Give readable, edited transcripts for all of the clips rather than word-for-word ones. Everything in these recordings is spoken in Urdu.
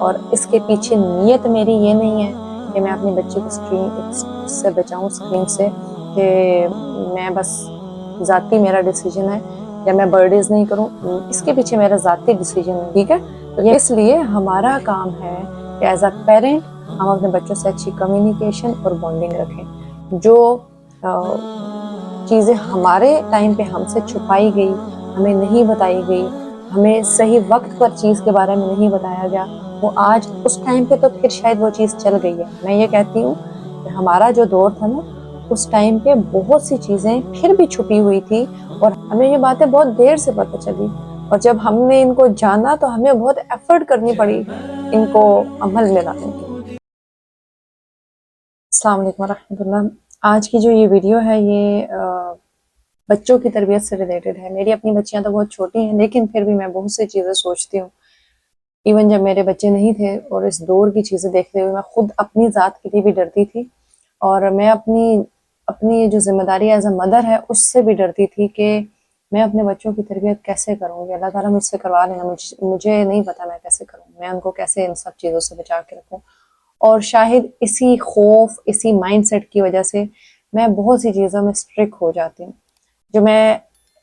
اور اس کے پیچھے نیت میری یہ نہیں ہے کہ میں اپنے بچے کو اسکرین سے بچاؤں، اسکرین سے، کہ میں بس ذاتی میرا ڈیسیجن ہے یا میں برڈیز نہیں کروں، اس کے پیچھے میرا ذاتی ڈیسیجن ہے، ٹھیک ہے؟ تو اس لیے ہمارا کام ہے کہ ایز اے پیرنٹ ہم اپنے بچوں سے اچھی کمیونیکیشن اور بانڈنگ رکھیں۔ جو چیزیں ہمارے ٹائم پہ ہم سے چھپائی گئی، ہمیں نہیں بتائی گئی، ہمیں صحیح وقت پر چیز کے بارے میں نہیں بتایا گیا، وہ آج اس ٹائم پہ تو پھر شاید وہ چیز چل گئی ہے۔ میں یہ کہتی ہوں کہ ہمارا جو دور تھا نا، اس ٹائم پہ بہت سی چیزیں پھر بھی چھپی ہوئی تھی اور ہمیں یہ باتیں بہت دیر سے پتہ چلی، اور جب ہم نے ان کو جانا تو ہمیں بہت ایفرٹ کرنی پڑی ان کو عمل میں لانے کی۔ السلام علیکم ورحمۃ اللہ۔ آج کی جو یہ ویڈیو ہے یہ بچوں کی تربیت سے ریلیٹڈ ہے۔ میری اپنی بچیاں تو بہت چھوٹی ہیں، لیکن پھر بھی میں بہت سی چیزیں سوچتی ہوں، ایون جب میرے بچے نہیں تھے، اور اس دور کی چیزیں دیکھتے ہوئے میں خود اپنی ذات کے لیے بھی ڈرتی تھی، اور میں اپنی جو ذمہ داری ایز اے مدر ہے اس سے بھی ڈرتی تھی کہ میں اپنے بچوں کی تربیت کیسے کروں گی۔ اللہ تعالیٰ مجھ سے کروا لینا، مجھے نہیں پتا میں کیسے کروں، میں ان کو کیسے ان سب چیزوں سے بچا کے رکھوں۔ اور شاید اسی خوف، اسی مائنڈ سیٹ کی وجہ سے میں بہت سی چیزوں میں اسٹرک ہو جاتی ہوں، جو میں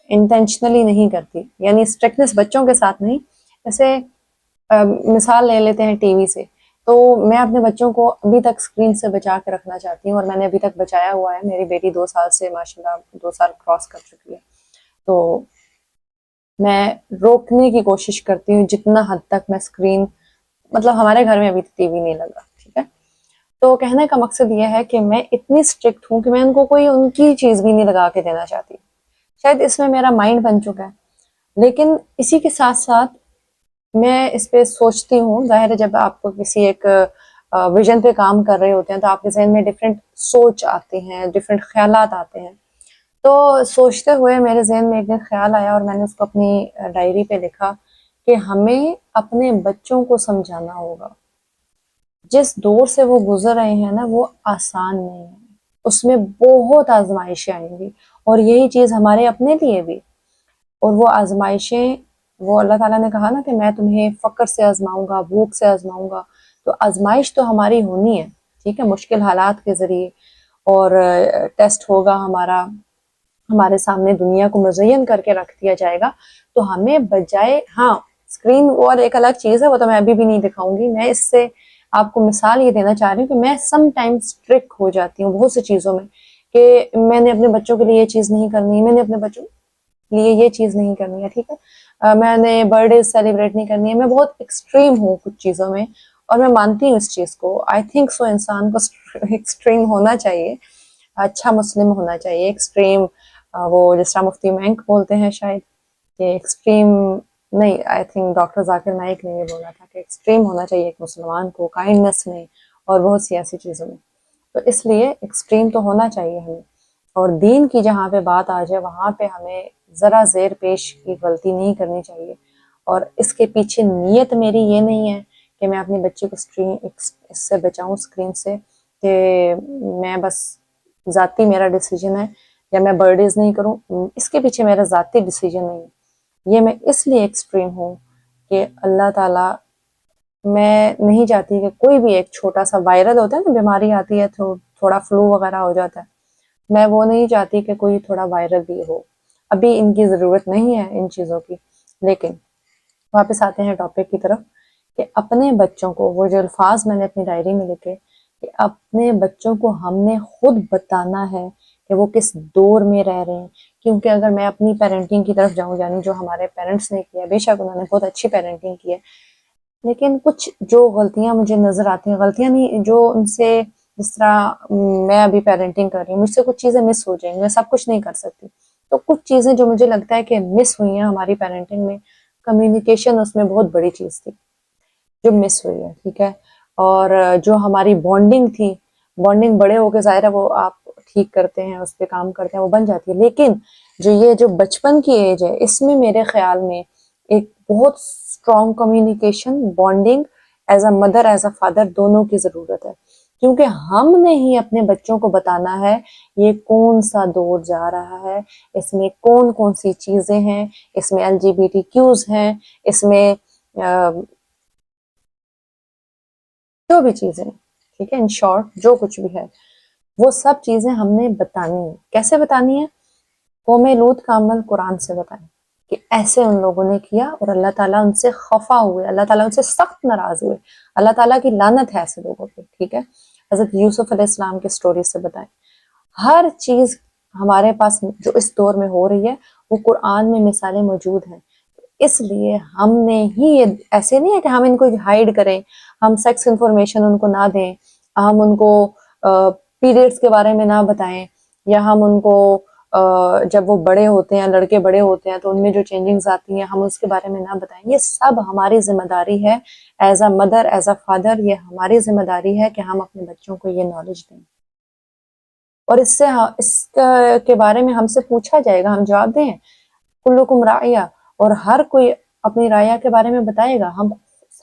انٹینشنلی نہیں کرتی، یعنی اسٹرکنس بچوں کے ساتھ نہیں۔ جیسے مثال لے لیتے ہیں ٹی وی سے، تو میں اپنے بچوں کو ابھی تک اسکرین سے بچا کے رکھنا چاہتی ہوں، اور میں نے ابھی تک بچایا ہوا ہے۔ میری بیٹی 2 سال سے ماشاءاللہ 2 سال کراس کر چکی ہے، تو میں روکنے کی کوشش کرتی ہوں جتنا حد تک میں اسکرین، مطلب ہمارے گھر میں ابھی ٹی وی نہیں لگا، ٹھیک ہے؟ تو کہنے کا مقصد یہ ہے کہ میں اتنی اسٹرکٹ ہوں کہ میں ان کو کوئی ان کی چیز بھی نہیں لگا کے دینا چاہتی۔ شاید اس میں میرا مائنڈ بن چکا ہے، لیکن اسی کے ساتھ ساتھ میں اس پہ سوچتی ہوں۔ ظاہر ہے جب آپ کو کسی ایک ویژن پہ کام کر رہے ہوتے ہیں تو آپ کے ذہن میں ڈفرینٹ سوچ آتے ہیں، ڈفرینٹ خیالات آتے ہیں۔ تو سوچتے ہوئے میرے ذہن میں ایک دن خیال آیا، اور میں نے اس کو اپنی ڈائری پہ لکھا کہ ہمیں اپنے بچوں کو سمجھانا ہوگا۔ جس دور سے وہ گزر رہے ہیں نا، وہ آسان نہیں ہے، اس میں بہت آزمائشیں آئیں گی، اور یہی چیز ہمارے اپنے لیے بھی۔ اور وہ آزمائشیں، وہ اللہ تعالیٰ نے کہا نا کہ میں تمہیں فقر سے آزماؤں گا، بھوک سے آزماؤں گا، تو آزمائش تو ہماری ہونی ہے، ٹھیک ہے، مشکل حالات کے ذریعے، اور ٹیسٹ ہوگا ہمارا، ہمارے سامنے دنیا کو مزین کر کے رکھ دیا جائے گا۔ تو ہمیں بجائے، ہاں اسکرین اور ایک الگ چیز ہے، وہ تو میں ابھی بھی نہیں دکھاؤں گی۔ میں اس سے آپ کو مثال یہ دینا چاہ رہی ہوں کہ میں سم ٹائم اسٹرک ہو جاتی ہوں بہت سی چیزوں میں، کہ میں نے اپنے بچوں کے لیے یہ چیز نہیں کرنی، میں نے اپنے بچوں کے لیے یہ چیز نہیں کرنی ہے، ٹھیک ہے، میں نے برتھ ڈے سیلیبریٹ نہیں کرنی ہے۔ میں بہت ایکسٹریم ہوں کچھ چیزوں میں، اور میں مانتی ہوں اس چیز کو۔ آئی تھنک سو انسان کو ایکسٹریم ہونا چاہیے، اچھا مسلم ہونا چاہیے۔ ایکسٹریم، وہ جس طرح مفتی مینک بولتے ہیں شاید کہ ایکسٹریم نہیں، I think doctor Zakir Naik نے یہ بولا تھا کہ ایکسٹریم ہونا چاہیے ایک مسلمان کو، کائنڈنس میں اور بہت سی ایسی چیزوں میں۔ تو اس لیے ایکسٹریم تو ہونا چاہیے ہمیں، اور دین کی جہاں پہ بات آ جائے وہاں پہ ہمیں ذرا زیر پیش کی غلطی نہیں کرنی چاہیے۔ اور اس کے پیچھے نیت میری یہ نہیں ہے کہ میں اپنے بچے کو اس سے بچاؤں، اسکرین سے، کہ میں بس ذاتی میرا ڈیسیجن ہے یا میں برڈیز نہیں کروں، اس کے پیچھے میرا ذاتی ڈیسیجن نہیں ہے۔ یہ میں اس لیے ایکسٹریم ہوں کہ اللہ تعالیٰ، میں نہیں چاہتی کہ کوئی بھی ایک چھوٹا سا وائرل ہوتا ہے نا، بیماری آتی ہے، تھوڑا فلو وغیرہ ہو جاتا ہے، میں وہ نہیں چاہتی کہ کوئی تھوڑا وائرل بھی ہو۔ ابھی ان کی ضرورت نہیں ہے ان چیزوں کی۔ لیکن واپس آتے ہیں ٹاپک کی طرف، کہ اپنے بچوں کو، وہ جو الفاظ میں نے اپنی ڈائری میں لکھے کہ اپنے بچوں کو ہم نے خود بتانا ہے کہ وہ کس دور میں رہ رہے ہیں۔ کیونکہ اگر میں اپنی پیرنٹنگ کی طرف جاؤں، یعنی جو ہمارے پیرنٹس نے کیا، بے شک انہوں نے بہت اچھی پیرنٹنگ کی ہے، لیکن کچھ جو غلطیاں مجھے نظر آتی ہیں، غلطیاں نہیں، جو ان سے، جس طرح میں ابھی پیرنٹنگ کر رہی ہوں، مجھ سے کچھ چیزیں مس ہو جائیں گی، میں سب کچھ نہیں کر سکتی۔ تو کچھ چیزیں جو مجھے لگتا ہے کہ مس ہوئی ہیں ہماری پیرنٹنگ میں، کمیونیکیشن اس میں بہت بڑی چیز تھی جو مس ہوئی ہے، ٹھیک ہے۔ اور جو ہماری بانڈنگ تھی، بانڈنگ بڑے ہو کے ظاہر ہے وہ آپ ٹھیک کرتے ہیں، اس پہ کام کرتے ہیں، وہ بن جاتی ہے، لیکن جو بچپن کی ایج ہے، اس میں میرے خیال میں ایک بہت strong communication, bonding as a mother, as a father, دونوں کی ضرورت ہے۔ کیونکہ ہم نے ہی اپنے بچوں کو بتانا ہے یہ کون سا دور جا رہا ہے، اس میں کون کون سی چیزیں ہیں، اس میں LGBTQs ہیں، اس میں جو بھی چیزیں، ٹھیک ہے، ان شارٹ جو کچھ بھی ہے وہ سب چیزیں ہم نے بتانی ہیں. کیسے بتانی ہے؟ قوم لوط کا عمل قرآن سے بتائیں کہ ایسے ان لوگوں نے کیا اور اللہ تعالیٰ ان سے خفا ہوئے، اللہ تعالیٰ ان سے سخت ناراض ہوئے، اللہ تعالیٰ کی لعنت ہے ایسے لوگوں پہ. ٹھیک ہے، حضرت یوسف علیہ السلام کی سٹوری سے بتائیں. ہر چیز ہمارے پاس جو اس دور میں ہو رہی ہے وہ قرآن میں مثالیں موجود ہیں. اس لیے ہم نے ہی ایسے نہیں ہے کہ ہم ان کو ہائیڈ کریں، ہم سیکس انفارمیشن ان کو نہ دیں، ہم ان کو پیریڈز کے بارے میں نہ بتائیں، یا ہم ان کو جب وہ بڑے ہوتے ہیں، لڑکے بڑے ہوتے ہیں تو ان میں جو چینجنگز آتی ہیں ہم اس کے بارے میں نہ بتائیں. یہ سب ہماری ذمہ داری ہے as a mother, as a father. یہ ہماری ذمہ داری ہے کہ ہم اپنے بچوں کو یہ نالج دیں، اور اس کے بارے میں ہم سے پوچھا جائے گا، ہم جواب دیں. کلکم راعیہ، اور ہر کوئی اپنی رعیہ کے بارے میں بتائے گا. ہم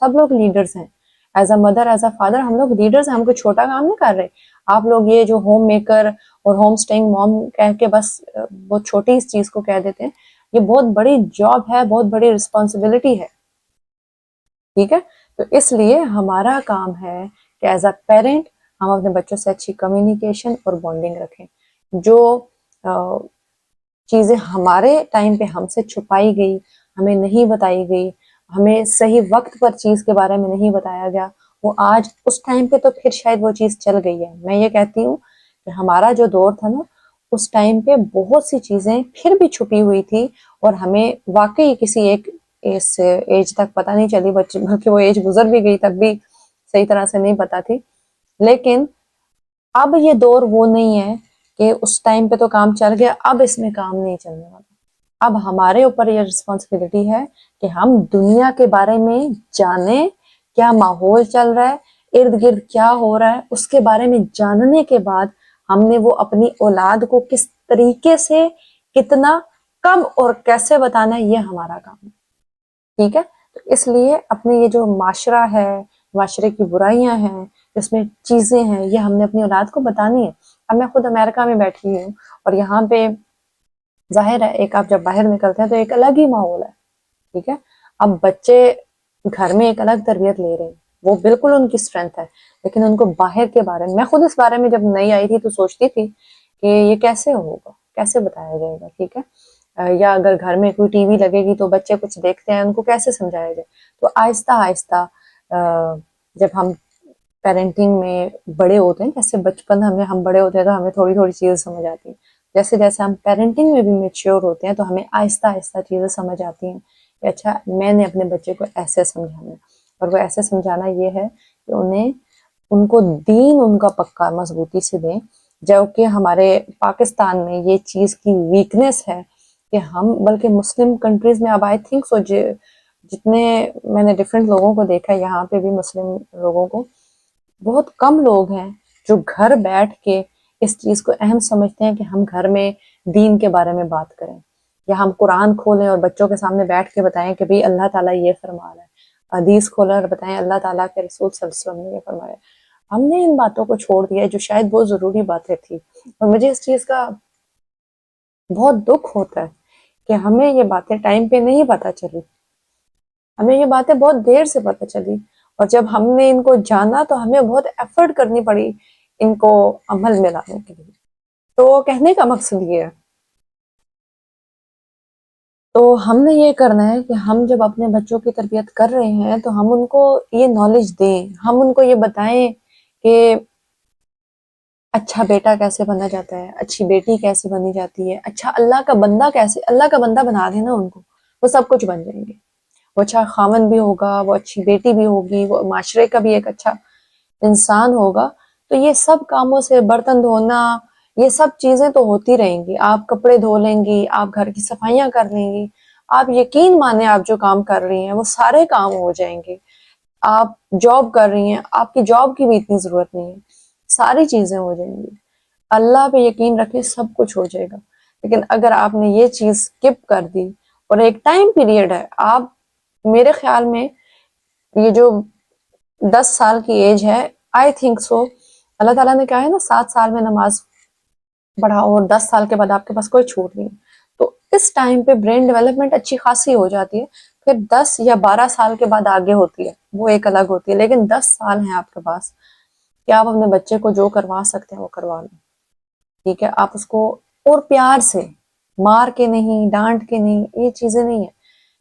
سب لوگ لیڈرز ہیں، as a mother, as a father ہم لوگ لیڈرز ہیں. ہم کوئی چھوٹا کام نہیں کر رہے. آپ لوگ یہ جو ہوم میکر اور ہوم سٹینگ موم کہہ کے بس بہت چھوٹی اس چیز کو کہہ دیتے ہیں، یہ بہت بڑی جاب ہے، بہت بڑی رسپانسبلٹی ہے. ٹھیک ہے، تو اس لیے ہمارا کام ہے کہ ایز اے پیرنٹ ہم اپنے بچوں سے اچھی کمیونیکیشن اور بانڈنگ رکھیں. جو چیزیں ہمارے ٹائم پہ ہم سے چھپائی گئی، ہمیں نہیں بتائی گئی، ہمیں صحیح وقت پر چیز کے بارے میں نہیں بتایا گیا، وہ آج اس ٹائم پہ تو پھر شاید وہ چیز چل گئی ہے. میں یہ کہتی ہوں کہ ہمارا جو دور تھا نا، اس ٹائم پہ بہت سی چیزیں پھر بھی چھپی ہوئی تھی اور ہمیں واقعی کسی ایک ایج تک پتہ نہیں چلی، بلکہ وہ ایج گزر بھی گئی تب بھی صحیح طرح سے نہیں پتہ تھی. لیکن اب یہ دور وہ نہیں ہے کہ اس ٹائم پہ تو کام چل گیا، اب اس میں کام نہیں چلنے والا. اب ہمارے اوپر یہ رسپانسبلٹی ہے کہ ہم دنیا کے بارے میں جانیں، کیا ماحول چل رہا ہے، ارد گرد کیا ہو رہا ہے. اس کے بارے میں جاننے کے بعد ہم نے وہ اپنی اولاد کو کس طریقے سے، کتنا، کب اور کیسے بتانا ہے، یہ ہمارا کام ہے. ٹھیک ہے، تو اس لیے اپنے یہ جو معاشرہ ہے، معاشرے کی برائیاں ہیں، اس میں چیزیں ہیں، یہ ہم نے اپنی اولاد کو بتانی ہے. اب میں خود امریکہ میں بیٹھی ہوں اور یہاں پہ ظاہر ہے ایک آپ جب باہر نکلتے ہیں تو ایک الگ ہی ماحول ہے. ٹھیک ہے، اب بچے گھر میں ایک الگ تربیت لے رہے ہیں، وہ بالکل ان کی اسٹرینتھ ہے، لیکن ان کو باہر کے بارے میں خود اس بارے میں جب نئی آئی تھی تو سوچتی تھی کہ یہ کیسے ہوگا، کیسے بتایا جائے گا. ٹھیک ہے، یا اگر گھر میں کوئی ٹی وی لگے گی تو بچے کچھ دیکھتے ہیں، ان کو کیسے سمجھایا جائے. تو آہستہ آہستہ جب ہم پیرنٹنگ میں بڑے ہوتے ہیں، جیسے بچپن ہم بڑے ہوتے ہیں تو ہمیں تھوڑی تھوڑی چیزیں سمجھ آتی ہیں، جیسے جیسے ہم پیرنٹنگ میں بھی میچیور ہوتے ہیں تو ہمیں آہستہ آہستہ چیزیں سمجھ آتی ہیں کہ اچھا میں نے اپنے بچے کو ایسے سمجھانا ہے. اور وہ ایسے سمجھانا یہ ہے کہ ان کو دین ان کا پکا مضبوطی سے دیں. جو کہ ہمارے پاکستان میں یہ چیز کی ویکنیس ہے کہ ہم، بلکہ مسلم کنٹریز میں اب آئی تھنک سو، جتنے میں نے ڈفرینٹ لوگوں کو دیکھا ہے یہاں پہ بھی مسلم لوگوں کو، بہت کم لوگ ہیں جو گھر بیٹھ کے اس چیز کو اہم سمجھتے ہیں کہ ہم گھر میں دین کے بارے میں بات کریں، یا ہم قرآن کھولیں اور بچوں کے سامنے بیٹھ کے بتائیں کہ بھئی اللہ تعالیٰ یہ فرما رہا ہے، حدیث کھولیں اور بتائیں اللہ تعالیٰ کے رسول صلی اللہ علیہ وسلم نے یہ فرمایا. ہم نے ان باتوں کو چھوڑ دیا جو شاید بہت ضروری باتیں تھی. اور مجھے اس چیز کا بہت دکھ ہوتا ہے کہ ہمیں یہ باتیں ٹائم پہ نہیں پتہ چلی، ہمیں یہ باتیں بہت دیر سے پتہ چلی، اور جب ہم نے ان کو جانا تو ہمیں بہت ایفرٹ کرنی پڑی ان کو عمل میں لانے کے لیے. تو کہنے کا مقصد یہ ہے، تو ہم نے یہ کرنا ہے کہ ہم جب اپنے بچوں کی تربیت کر رہے ہیں تو ہم ان کو یہ نالج دیں، ہم ان کو یہ بتائیں کہ اچھا بیٹا کیسے بنا جاتا ہے، اچھی بیٹی کیسے بنی جاتی ہے، اچھا اللہ کا بندہ کیسے، اللہ کا بندہ بنا دینا ان کو، وہ سب کچھ بن جائیں گے. وہ اچھا خاوند بھی ہوگا، وہ اچھی بیٹی بھی ہوگی، وہ معاشرے کا بھی ایک اچھا انسان ہوگا. تو یہ سب کاموں سے، برتن دھونا، یہ سب چیزیں تو ہوتی رہیں گی. آپ کپڑے دھو لیں گی، آپ گھر کی صفائیاں کر لیں گی، آپ یقین مانیں آپ جو کام کر رہی ہیں وہ سارے کام ہو جائیں گے. آپ جاب کر رہی ہیں، آپ کی جاب کی بھی اتنی ضرورت نہیں ہے، ساری چیزیں ہو جائیں گی. اللہ پہ یقین رکھیں، سب کچھ ہو جائے گا. لیکن اگر آپ نے یہ چیز سکپ کر دی، اور ایک ٹائم پیریڈ ہے، آپ میرے خیال میں یہ جو 10 سال کی ایج ہے، آئی تھنک سو اللہ تعالیٰ نے کہا ہے نا 7 سال میں نماز پڑھاؤ اور 10 سال کے بعد آپ کے پاس کوئی چھوٹ نہیں. تو اس ٹائم پہ برین ڈیولپمنٹ اچھی خاصی ہو جاتی ہے، پھر 10 یا 12 سال کے بعد آگے ہوتی ہے. وہ ایک الگ ہوتی ہے، لیکن 10 سال ہیں آپ کے پاس کہ آپ اپنے بچے کو جو کروا سکتے ہیں وہ کروا لیں، ٹھیک ہے؟ آپ اس کو اور پیار سے، مار کے نہیں، ڈانٹ کے نہیں، یہ چیزیں نہیں ہیں،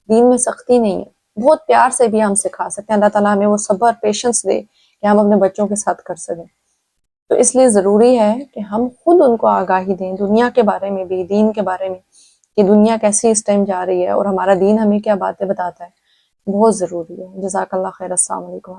دین میں سختی نہیں ہے، بہت پیار سے بھی ہم سکھا سکتے ہیں۔ اللہ تعالیٰ ہمیں وہ صبر پیشنس دے کہ ہم اپنے بچوں کے ساتھ کر سکیں۔ تو اس لیے ضروری ہے کہ ہم خود ان کو آگاہی دیں دنیا کے بارے میں بھی، دین کے بارے میں، کہ دنیا کیسی اس ٹائم جا رہی ہے اور ہمارا دین ہمیں کیا باتیں بتاتا ہے، بہت ضروری ہے۔ جزاک اللہ خیر، السلام علیکم۔